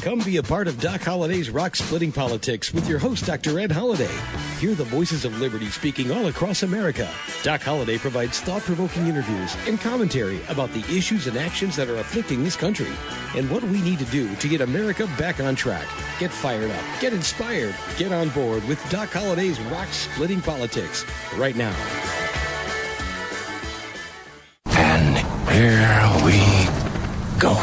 Come be a part of Doc Holliday's Rock-Splitting Politics with your host, Dr. Ed Holliday. Hear the voices of liberty speaking all across America. Doc Holliday provides thought-provoking interviews and commentary about the issues and actions that are afflicting this country and what we need to do to get America back on track. Get fired up, get inspired, get on board with Doc Holliday's Rock-Splitting Politics right now. And here we go.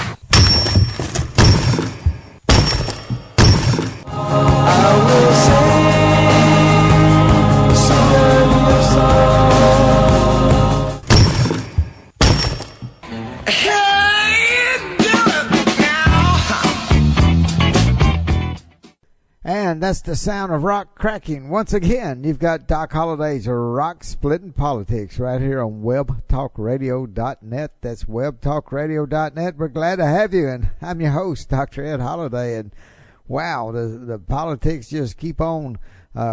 And that's the sound of rock cracking. Once again, you've got Doc Holliday's Rock-Splitting Politics right here on webtalkradio.net. That's webtalkradio.net. We're glad to have you, and I'm your host, Dr. Ed Holliday. And wow, the politics just keep on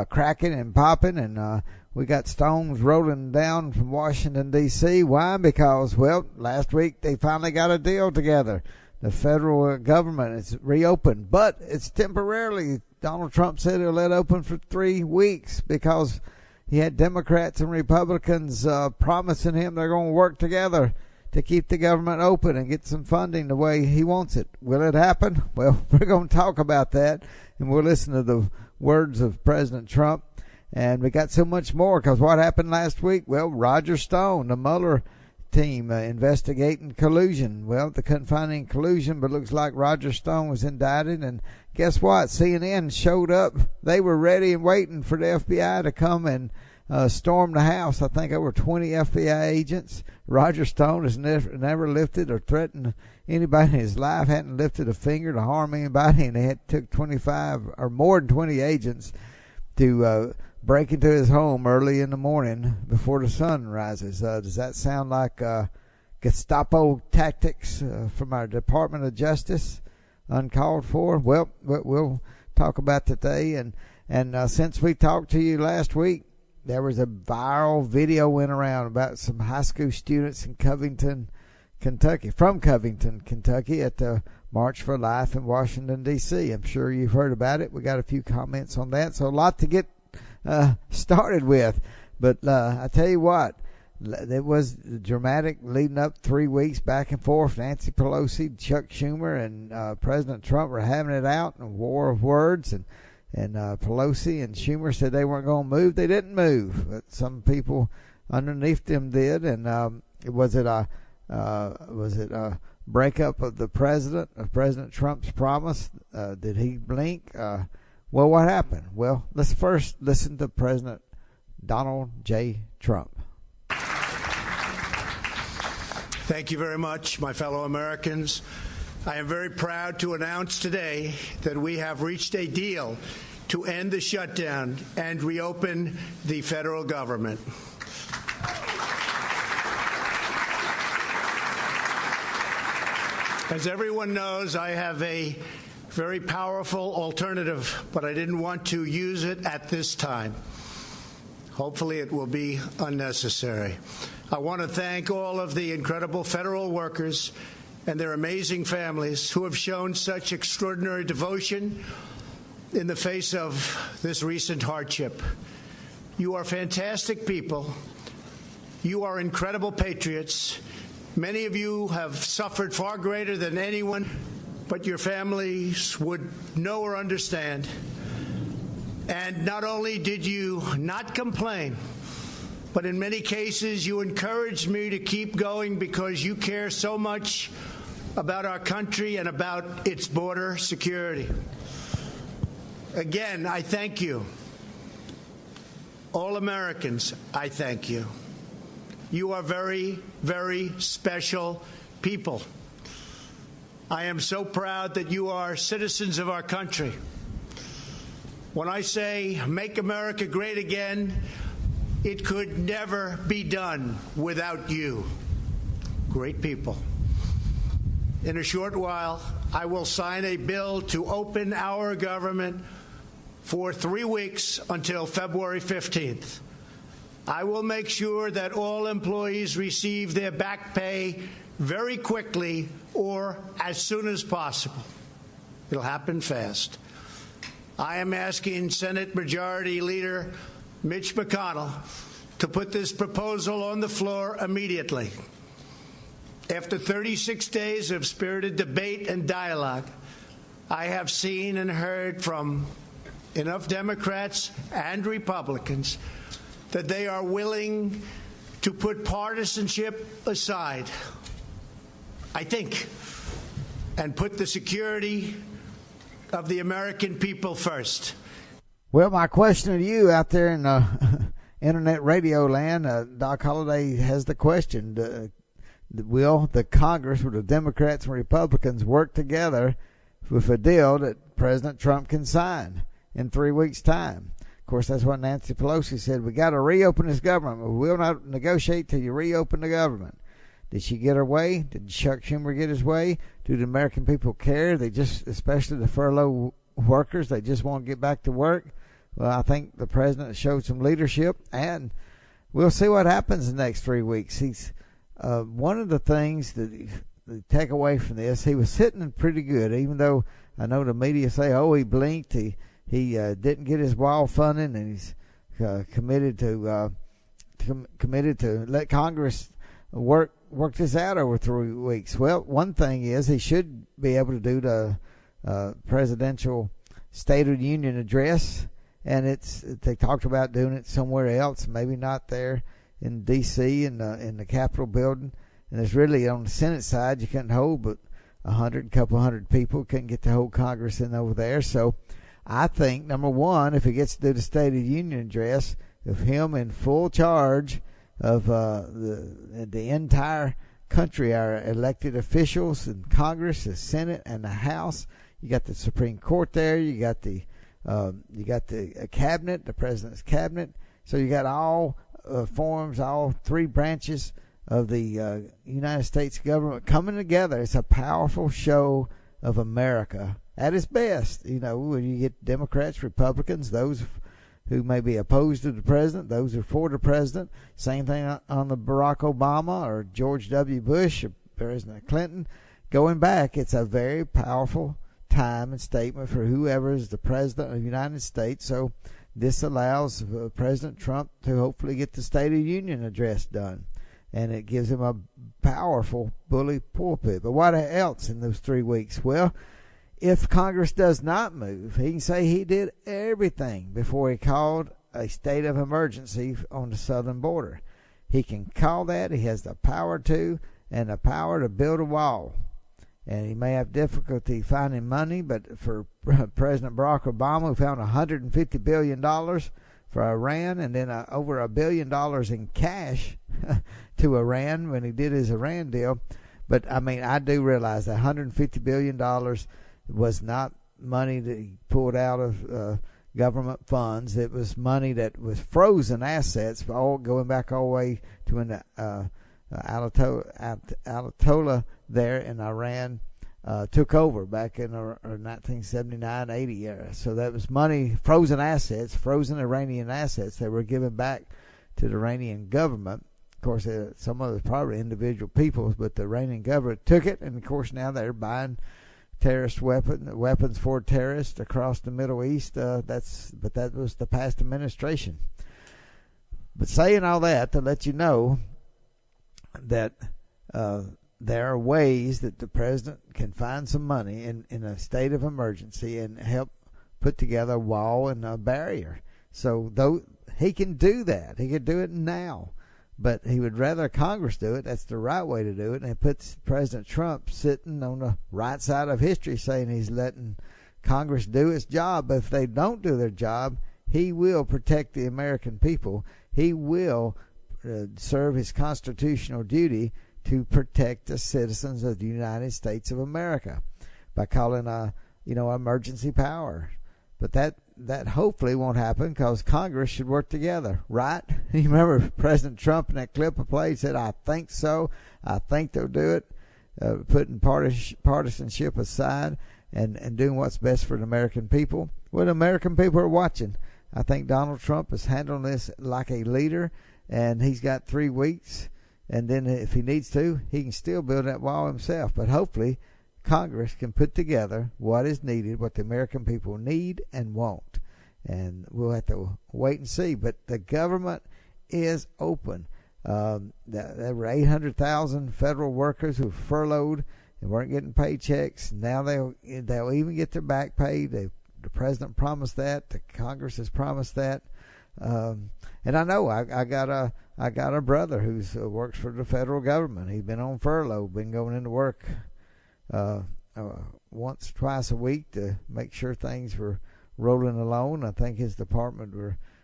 cracking and popping, and we got stones rolling down from Washington, D.C. Why? Because, well, last week they finally got a deal together. The federal government is reopened, but it's temporarily. Donald Trump said he'll let open for 3 weeks because he had Democrats and Republicans promising him they're going to work together to keep the government open and get some funding the way he wants it. Will it happen? Well, we're going to talk about that, and we'll listen to the words of President Trump. And we got so much more because what happened last week? Well, Roger Stone, the Mueller team investigating collusion. Well, they couldn't find any collusion, but it looks like Roger Stone was indicted. And guess what? CNN showed up. They were ready and waiting for the FBI to come and storm the house. I think over 20 FBI agents. Roger Stone has never lifted or threatened anybody in his life, hadn't lifted a finger to harm anybody, and they took 25 or more than 20 agents to break into his home early in the morning before the sun rises. Does that sound like Gestapo tactics from our Department of Justice? Uncalled for? Well, we'll talk about today. And since we talked to you last week, there was a viral video went around about some high school students in Covington, Kentucky, from Covington, Kentucky, at the March for Life in Washington, D.C. I'm sure you've heard about it. We got a few comments on that, so a lot to get started with. But I tell you what, it was dramatic leading up 3 weeks back and forth. Nancy Pelosi, Chuck Schumer, and President Trump were having it out in a war of words, and Pelosi and Schumer said they weren't going to move. They didn't move, but some people underneath them did. And was it a breakup of the president, of President Trump's promise? Did he blink? Well, what happened? Well, let's first listen to President Donald J. Trump. Thank you very much, my fellow Americans. I am very proud to announce today that we have reached a deal to end the shutdown and reopen the federal government. As everyone knows, I have a very powerful alternative, but I didn't want to use it at this time. Hopefully it will be unnecessary. I want to thank all of the incredible federal workers and their amazing families who have shown such extraordinary devotion in the face of this recent hardship. You are fantastic people. You are incredible patriots. Many of you have suffered far greater than anyone, but your families would know or understand. And not only did you not complain, but in many cases you encouraged me to keep going because you care so much about our country and about its border security. Again, I thank you. All Americans, I thank you. You are very, very special people. I am so proud that you are citizens of our country. When I say make America great again, it could never be done without you. Great people. In a short while, I will sign a bill to open our government for 3 weeks until February 15th. I will make sure that all employees receive their back pay very quickly or as soon as possible. It'll happen fast. I am asking Senate Majority Leader Mitch McConnell to put this proposal on the floor immediately. After 36 days of spirited debate and dialogue, I have seen and heard from enough Democrats and Republicans that they are willing to put partisanship aside, I think, and put the security of the American people first. Well, my question to you out there in internet radio land, Doc Holliday has the question. Will the Congress, with the Democrats and Republicans, work together with a deal that President Trump can sign in 3 weeks' time? Of course, that's what Nancy Pelosi said. We got to reopen this government. We will not negotiate till you reopen the government. Did she get her way? Did Chuck Schumer get his way? Do the American people care? They just, especially the furlough workers, they just want to get back to work. Well, I think the president showed some leadership, and we'll see what happens in the next 3 weeks. He's one of the things that take away from this, he was hitting pretty good, even though I know the media say, oh, he blinked, he didn't get his wall funding, and he's committed to let Congress work this out over 3 weeks. Well, one thing is he should be able to do the presidential State of the Union address, and they talked about doing it somewhere else, maybe not there in D.C. in the Capitol building. And it's really on the Senate side, you couldn't hold but a couple hundred people. Couldn't get the whole Congress in over there. So I think, number one, if he gets to do the State of the Union address, of him in full charge of the entire country, our elected officials in Congress, the Senate, and the House. You got the Supreme Court there. You got the cabinet, the president's cabinet. So you got all forms, all three branches of the United States government coming together. It's a powerful show of America at its best. You know, when you get Democrats, Republicans, those who may be opposed to the president, those who are for the president. Same thing on the Barack Obama or George W. Bush or President Clinton. Going back, it's a very powerful time and statement for whoever is the president of the United States. So this allows President Trump to hopefully get the State of the Union address done. And it gives him a powerful bully pulpit. But what else in those 3 weeks? Well, if Congress does not move, he can say he did everything before he called a state of emergency on the southern border. He can call that. He has the power to, and the power to build a wall. And he may have difficulty finding money, but for President Barack Obama, who found $150 billion for Iran, and then over $1 billion in cash to Iran when he did his Iran deal. But, I mean, I do realize that $150 billion was not money that he pulled out of government funds. It was money that was frozen assets, all going back all the way to when Ayatollah there in Iran took over back in 1979-80 era. So that was money, frozen assets, frozen Iranian assets that were given back to the Iranian government. Of course, some of it was probably individual peoples, but the Iranian government took it, and of course now they're buying terrorist weapons for terrorists across the Middle East. But that was the past administration. But saying all that to let you know that there are ways that the president can find some money in a state of emergency and help put together a wall and a barrier. So though he can do that, he could do it now. But he would rather Congress do it. That's the right way to do it. And it puts President Trump sitting on the right side of history saying he's letting Congress do its job. But if they don't do their job, he will protect the American people. He will serve his constitutional duty to protect the citizens of the United States of America by calling emergency power. But that hopefully won't happen because Congress should work together, right? You remember President Trump in that clip I played said, I think so. I think they'll do it, putting partisanship aside and doing what's best for the American people. Well, the American people are watching. I think Donald Trump is handling this like a leader, and he's got 3 weeks. And then if he needs to, he can still build that wall himself. But hopefully Congress can put together what is needed, what the American people need and want. And we'll have to wait and see. But the government is open. There were 800,000 federal workers who furloughed and weren't getting paychecks. Now they'll even get their back pay. The president promised that. The Congress has promised that. And I know I got a brother who's works for the federal government. He's been on furlough, been going into work once, twice a week to make sure things were rolling along. I think his department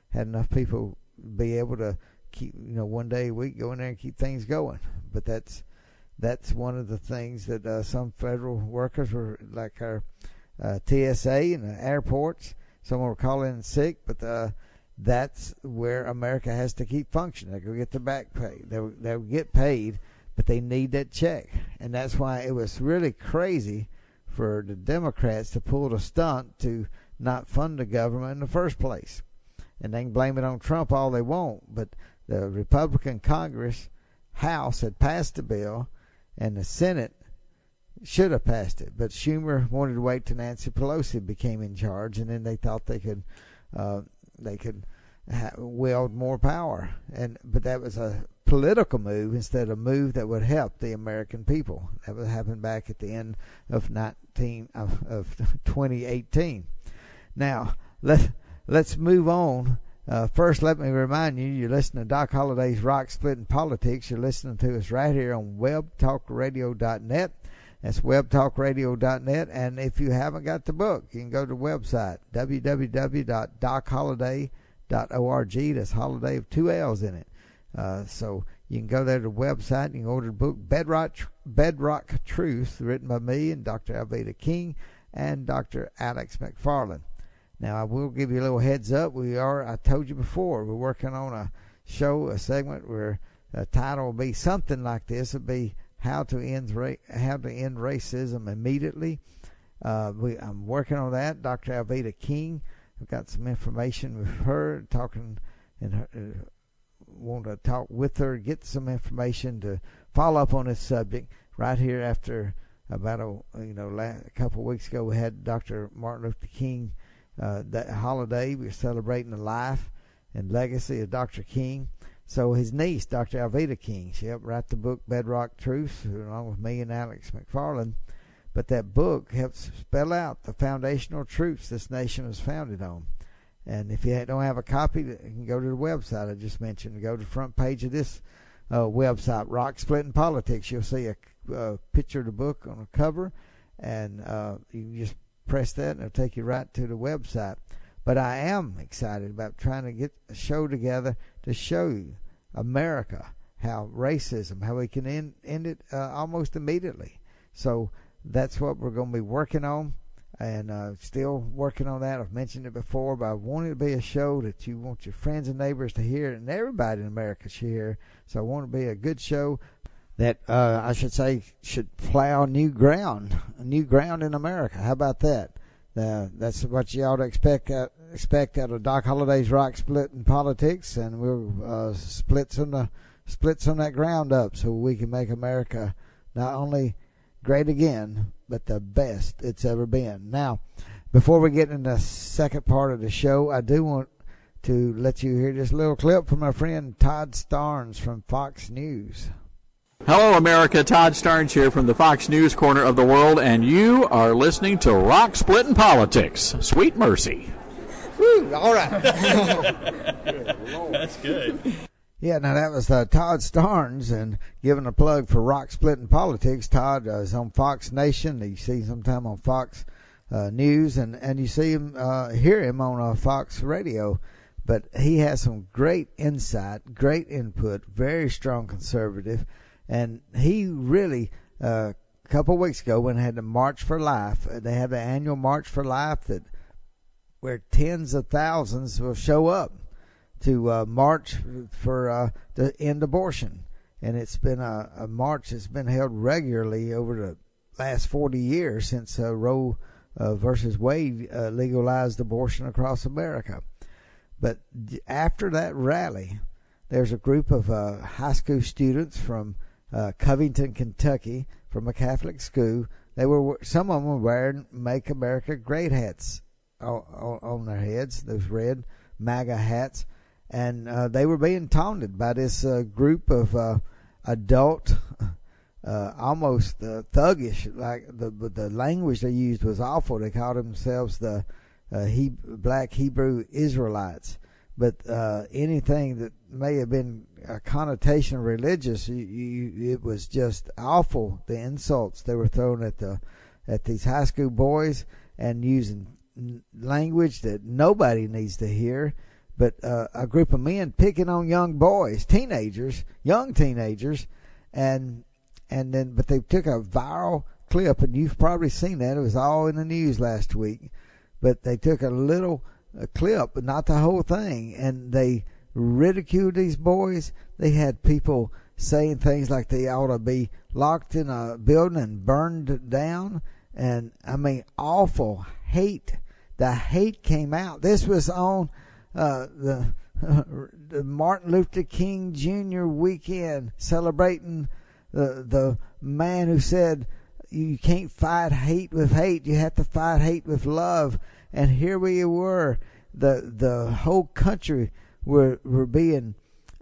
had enough people be able to keep, one day a week go in there and keep things going. But that's one of the things that some federal workers were, like our TSA and the airports, some were calling in sick, but that's where America has to keep functioning. They go get their back pay. They'll get paid, but they need that check. And that's why it was really crazy for the Democrats to pull the stunt to not fund the government in the first place. And they can blame it on Trump all they want, but the Republican Congress House had passed the bill, and the Senate should have passed it. But Schumer wanted to wait till Nancy Pelosi became in charge, and then they thought they could wield more power. But that was a political move instead of a move that would help the American people. That would happen back at the end of 2018. Now let's move on. First, let me remind you, you're listening to Doc Holliday's Rock Splitting Politics. You're listening to us right here on webtalkradio.net. That's webtalkradio.net. And if you haven't got the book, you can go to the website, www.docholliday.org. That's Holiday with 2 L's in it. So you can go there to the website. You can order the book Bedrock Truth, written by me and Dr. Alveda King and Dr. Alex McFarland. Now, I will give you a little heads up. I told you before, we're working on a segment where the title will be something like this. It'll be How to End Racism Immediately. I'm working on that. Dr. Alveda King, I've got some information with her, want to talk with her, get some information to follow up on this subject right here after about a couple of weeks ago. We had Dr. Martin Luther King that holiday. We were celebrating the life and legacy of Dr. King. So his niece, Dr. Alveda King, she helped write the book Bedrock Truth along with me and Alex McFarland. But that book helps spell out the foundational truths this nation was founded on. And if you don't have a copy, you can go to the website I just mentioned. Go to the front page of this website, Rock Splitting Politics. You'll see a picture of the book on the cover, and you can just press that and it'll take you right to the website. But I am excited about trying to get a show together to show you America how racism, how we can end it almost immediately. So that's what we're going to be working on, and still working on that. I've mentioned it before, but I want it to be a show that you want your friends and neighbors to hear, and everybody in America should hear. So I want it to be a good show that I should say should plow new ground in America. How about that? That's what you ought to expect out of Doc Holliday's Rock Splitting Politics, and we'll split some of that ground up so we can make America not only great again, but the best it's ever been. Now, before we get into the second part of the show, I do want to let you hear this little clip from our friend Todd Starnes from Fox News. Hello, America. Todd Starnes here from the Fox News corner of the world, and you are listening to Rock Splitting Politics. Sweet mercy. Woo, all right. That's good. Yeah, now that was Todd Starnes, and giving a plug for Rock Splitting Politics. Todd is on Fox Nation. You see him sometime on Fox News, and you see him, hear him on Fox Radio. But he has some great insight, great input, very strong conservative. And he really, a couple of weeks ago when they had the March for Life, they have the annual March for Life where tens of thousands will show up to march for to end abortion. And it's been a march that's been held regularly over the last 40 years since Roe versus Wade legalized abortion across America. But after that rally, there's a group of high school students from Covington, Kentucky, from a Catholic school. some of them were wearing "Make America Great" hats on their heads, those red MAGA hats, and they were being taunted by this group of adult, almost thuggish. Like the language they used was awful. They called themselves the Black Hebrew Israelites. But anything that may have been a connotation of religious, it was just awful. The insults they were throwing at these high school boys, and using language that nobody needs to hear. But a group of men picking on young boys, young teenagers, but they took a viral clip, and you've probably seen that. It was all in the news last week. But they took a clip, but not the whole thing, and they ridiculed these boys. They had people saying things like they ought to be locked in a building and burned down, and I mean, awful hate. The hate came out. This was on the Martin Luther King Jr. weekend, celebrating the man who said you can't fight hate with hate, you have to fight hate with love. And here we were, the whole country were being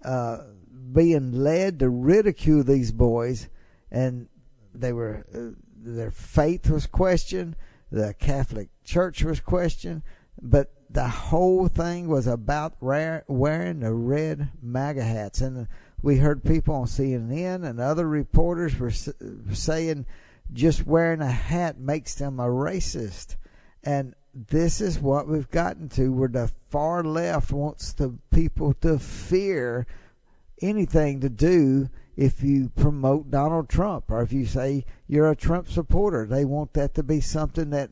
led to ridicule these boys, and their faith was questioned, the Catholic Church was questioned, but the whole thing was about wearing the red MAGA hats. And we heard people on CNN and other reporters were saying just wearing a hat makes them a racist. And this is what we've gotten to, where the far left wants the people to fear anything to do if you promote Donald Trump, or if you say you're a Trump supporter. They want that to be something that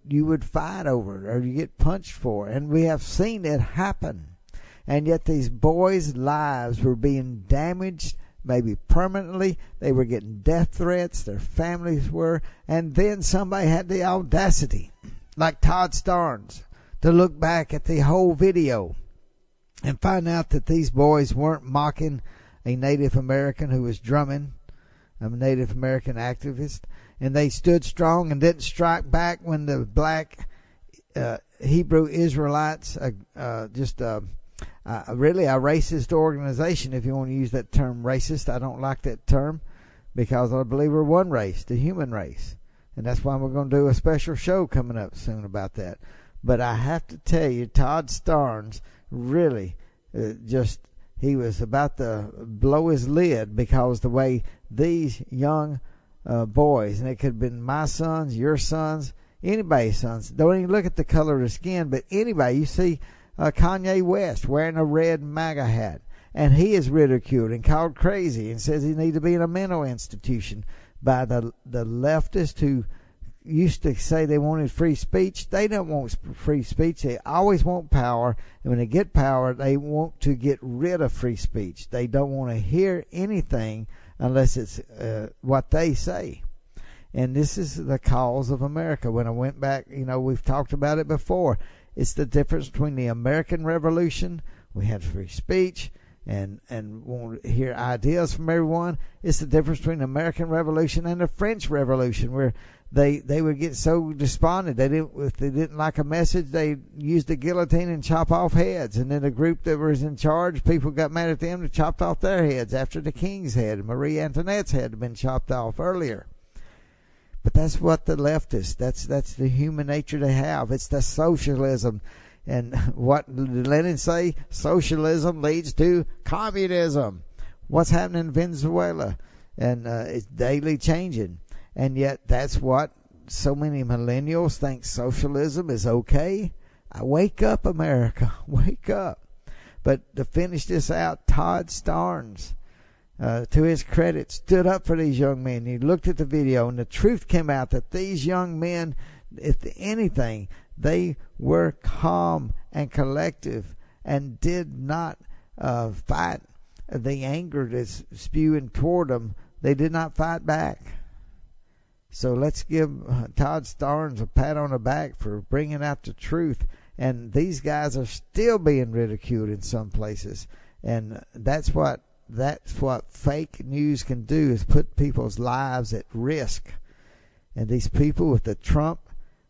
you would fight over or you get punched for. And we have seen it happen. And yet these boys' lives were being damaged, maybe permanently. They were getting death threats, their families were. And then somebody had the audacity, like Todd Starnes, to look back at the whole video and find out that these boys weren't mocking a Native American who was drumming, a Native American activist, and they stood strong and didn't strike back when the black Hebrew Israelites, really a racist organization, if you want to use that term, racist. I don't like that term, because I believe we're one race, the human race. And that's why we're going to do a special show coming up soon about that. But I have to tell you, Todd Starnes really he was about to blow his lid, because the way these young boys, and it could have been my sons, your sons, anybody's sons, don't even look at the color of the skin, but anybody, you see Kanye West wearing a red MAGA hat, and he is ridiculed and called crazy and says he needs to be in a mental institution by the leftists who used to say they wanted free speech. They don't want free speech. They always want power. And when they get power, they want to get rid of free speech. They don't want to hear anything unless it's what they say. And this is the cause of America. When I went back, we've talked about it before. It's the difference between the American Revolution. We had free speech and want to hear ideas from everyone. It's the difference between the American Revolution and the French Revolution, where they would get so despondent. If they didn't like a message, they used the guillotine and chop off heads. And then the group that was in charge, people got mad at them and chopped off their heads after the king's head. Marie Antoinette's head had been chopped off earlier. But that's what the leftists, that's the human nature they have. It's the socialism. And what did Lenin say? Socialism leads to communism. What's happening in Venezuela? And it's daily changing. And yet that's what so many millennials think socialism is okay. Wake up, America. Wake up. But to finish this out, Todd Starnes, to his credit, stood up for these young men. He looked at the video, and the truth came out that these young men, if anything, they were calm and collective and did not fight the anger that's spewing toward them. They did not fight back. So let's give Todd Starnes a pat on the back for bringing out the truth. And these guys are still being ridiculed in some places. And that's what fake news can do, is put people's lives at risk. And these people with the Trump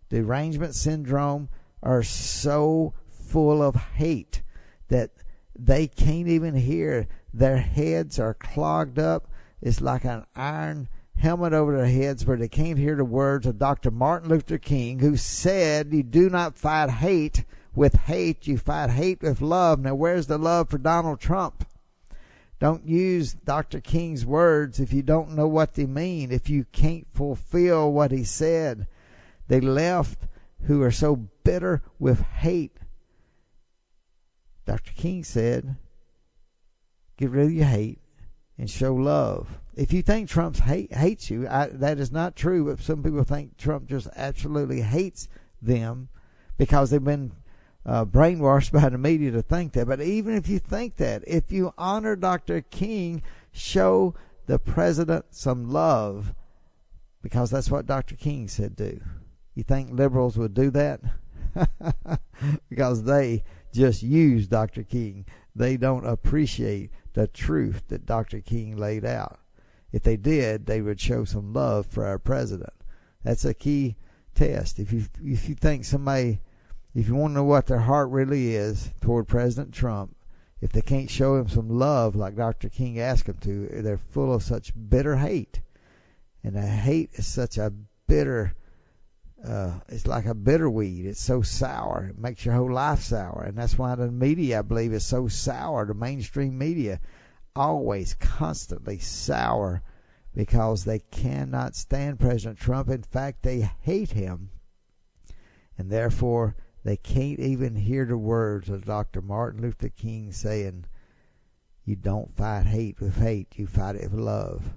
derangement syndrome are so full of hate that they can't even hear. Their heads are clogged up. It's like an iron helmet over their heads where they can't hear the words of Dr. Martin Luther King, who said, you do not fight hate with hate, you fight hate with love. Now, where's the love for Donald Trump? Don't use Dr. King's words if you don't know what they mean, if you can't fulfill what he said. The left, who are so bitter with hate, Dr. King said, get rid of your hate and show love. If you think Trump hates you, that is not true, but some people think Trump just absolutely hates them because they've been brainwashed by the media to think that. But even if you think that, if you honor Dr. King, show the president some love, because that's what Dr. King said do. You think liberals would do that? Because they just use Dr. King. They don't appreciate the truth that Dr. King laid out. If they did, they would show some love for our president. That's a key test. If you think somebody, if you want to know what their heart really is toward President Trump, if they can't show him some love like Dr. King asked them to, they're full of such bitter hate. And the hate is such a bitter, it's like a bitter weed. It's so sour. It makes your whole life sour. And that's why the media, I believe, is so sour. The mainstream media, always constantly sour, because they cannot stand President Trump. In fact, they hate him. And therefore, they can't even hear the words of Dr. Martin Luther King saying, you don't fight hate with hate, you fight it with love.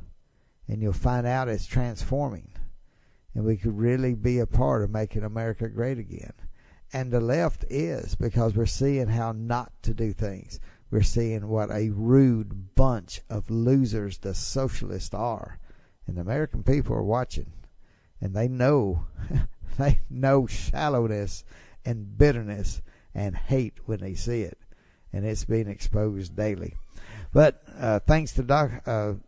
And you'll find out it's transforming. And we could really be a part of making America great again. And the left is, because we're seeing how not to do things. We're seeing what a rude bunch of losers the socialists are. And the American people are watching. And they know, they know shallowness and bitterness and hate when they see it. And it's being exposed daily. But thanks to Todd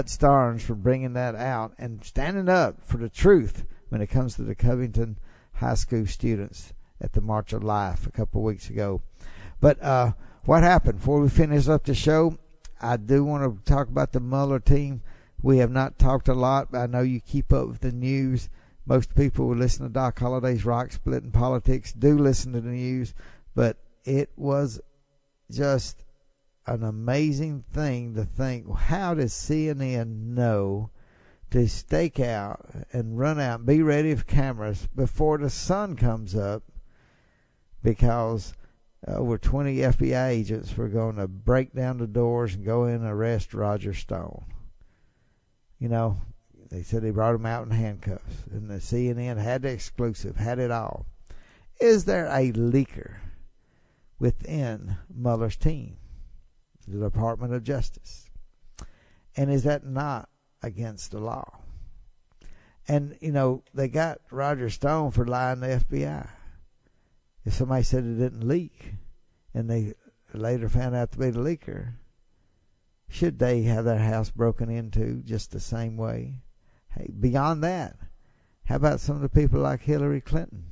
Starnes for bringing that out and standing up for the truth when it comes to the Covington High School students at the March of Life a couple of weeks ago. But what happened? Before we finish up the show, I do want to talk about the Mueller team. We have not talked a lot, but I know you keep up with the news. Most people who listen to Doc Holliday's Rock Splitting Politics do listen to the news, but it was just an amazing thing to think, how does CNN know to stake out and run out and be ready for cameras before the sun comes up, because over 20 FBI agents were going to break down the doors and go in and arrest Roger Stone. You know, they said they brought him out in handcuffs, and the CNN had the exclusive, had it all. Is there a leaker within Mueller's team, the Department of Justice? And is that not against the law? And, you know, they got Roger Stone for lying to the FBI. If somebody said it didn't leak, and they later found out to be the leaker, should they have their house broken into just the same way? Hey, beyond that, how about some of the people like Hillary Clinton?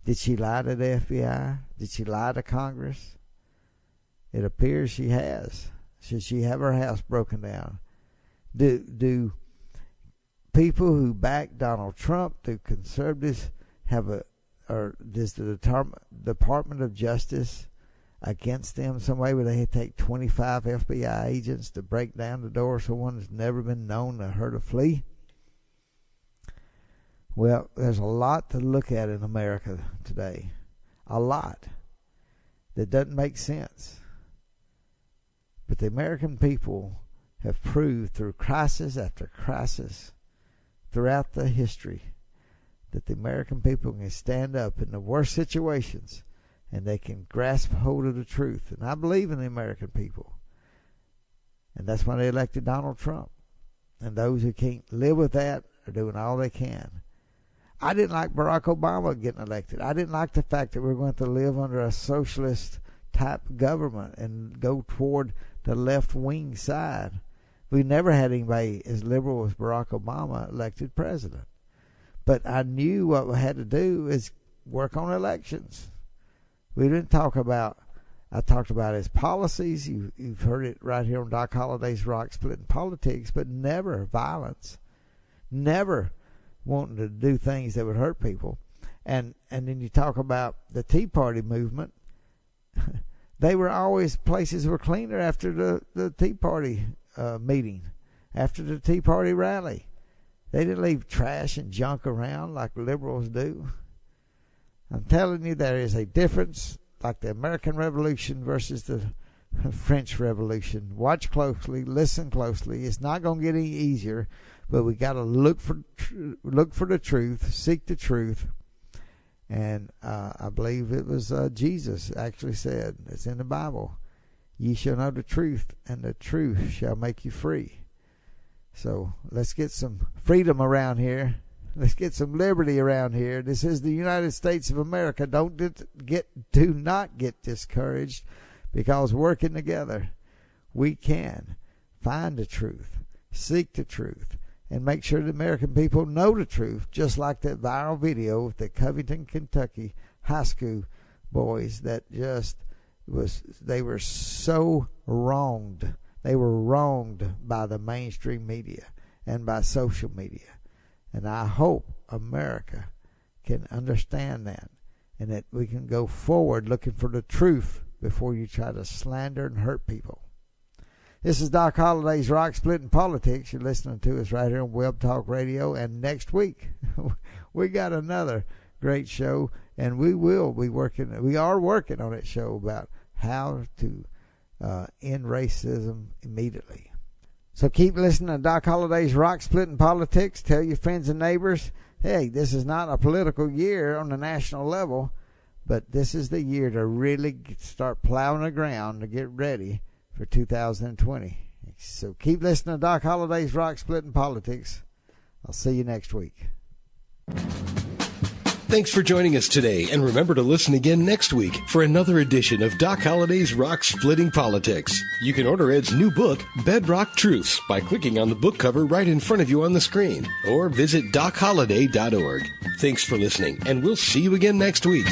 Did she lie to the FBI? Did she lie to Congress? It appears she has. Should she have her house broken down? Do people who back Donald Trump, do conservatives have or does the Department of Justice against them some way where they take 25 FBI agents to break down the door so one that's never been known to hurt a flea? Well, there's a lot to look at in America today. A lot that doesn't make sense. But the American people have proved through crisis after crisis throughout the history that the American people can stand up in the worst situations and they can grasp hold of the truth. And I believe in the American people. And that's why they elected Donald Trump. And those who can't live with that are doing all they can. I didn't like Barack Obama getting elected. I didn't like the fact that we're going to live under a socialist type government and go toward the left wing side. We never had anybody as liberal as Barack Obama elected president. But I knew what we had to do is work on elections. We didn't talk about, I talked about his policies. You've heard it right here on Doc Holliday's Rock Splitting Politics, but never violence. Never wanting to do things that would hurt people. And then you talk about the Tea Party movement. They were always, places were cleaner after the Tea Party meeting, after the Tea Party rally. They didn't leave trash and junk around like liberals do. I'm telling you, there is a difference, like the American Revolution versus the French Revolution. Watch closely, listen closely. It's not going to get any easier, but we got to look for the truth, seek the truth. And I believe it was Jesus actually said, it's in the Bible, ye shall know the truth, and the truth shall make you free. So let's get some freedom around here. Let's get some liberty around here. This is the United States of America. Do not get discouraged, because working together, we can find the truth, seek the truth, and make sure the American people know the truth, just like that viral video of the Covington, Kentucky high school boys that they were so wronged. They were wronged by the mainstream media and by social media. And I hope America can understand that, and that we can go forward looking for the truth before you try to slander and hurt people. This is Doc Holliday's Rock Splitting Politics. You're listening to us right here on Web Talk Radio. And next week, we got another great show, and we are working on that show about how to end racism immediately. So keep listening to Doc Holliday's Rock Splitting Politics. Tell your friends and neighbors, hey, this is not a political year on the national level, but this is the year to really start plowing the ground to get ready for 2020. So keep listening to Doc Holliday's Rock Splitting Politics. I'll see you next week. Thanks for joining us today, and remember to listen again next week for another edition of Doc Holliday's Rock Splitting Politics. You can order Ed's new book, Bedrock Truths, by clicking on the book cover right in front of you on the screen, or visit DocHolliday.org. Thanks for listening, and we'll see you again next week.